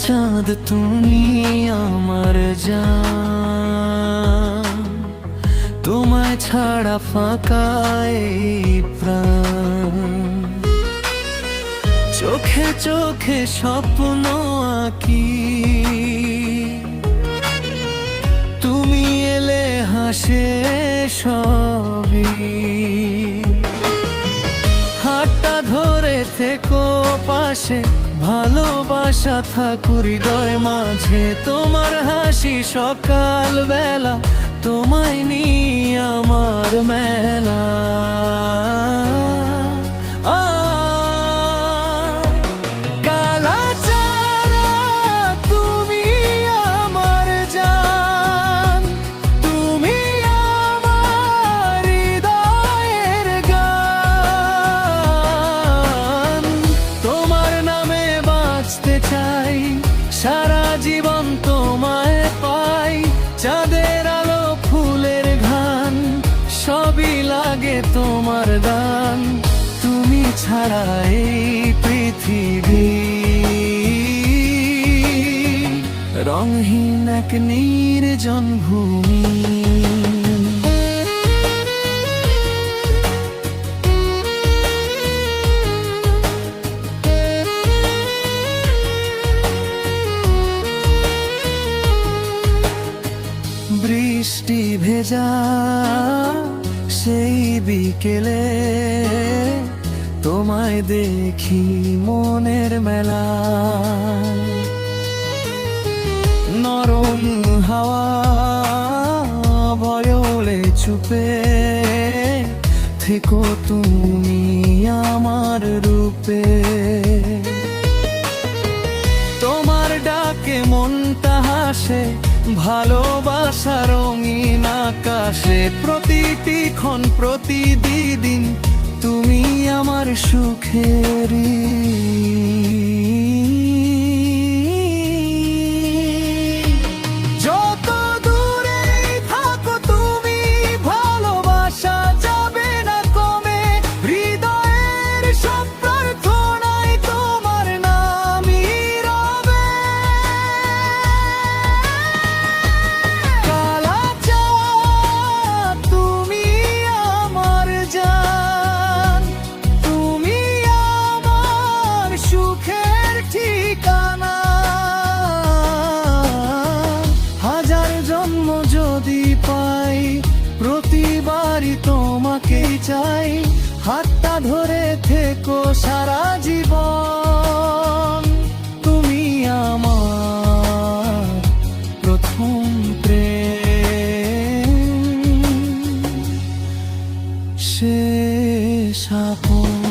চাঁদ তুমি আমার জান, তোমায় ছাড়া ফাঁকা এই প্রাণ। চোখে চোখে স্বপ্ন আঁকি, তুমি এলে হাসে সবই। হাতটা ধরে থেকো পাশে, ভালোবাসা থাকুক হৃদয় মাঝে। তোমার হাসি সকাল বেলা, তোমায় নিয়ে আমার মেলা। কালাচারা তুমি আমার জান, তুমি আমার হৃদয়ের গান। তোমার নামে বাঁচতে চাই, সারা জীবন তোমায় পাই। চাঁদের আলো ফুলের ঘ্রাণ, সবই লাগে তোমার দান। তুমি ছাড়া এই পৃথিবী রংহীন এক নির্জন ভূমি। বৃষ্টি ভেজা সেই বিকেলে, তোমায় দেখি মনের মেলা। নরম হাওয়া বয়লে চুপে, থেকো তুমি আমার রূপে। তোমার ডাকে মনটা হাসে, ভালোবাসা রঙিন আকাশে। প্রতিটি ক্ষণ প্রতিদিন তুমি আমার সুখেরই। যত দূরেই থাকো তুমি, ভালোবাসা যাবে না কমে। হৃদয়ের সব প্রার্থনায় তোমার নামই রবে। কালাচাঁদ তুমি আমার জান, তুমি আমার সুখের ঠিকানা। হাজার জন্ম যদি পাই, প্রতিবারই তোমাকেই চাই। হাতটা ধরে থেকো সারা জীবন, তুমি আমার প্রথম প্রেম, শেষ আপন।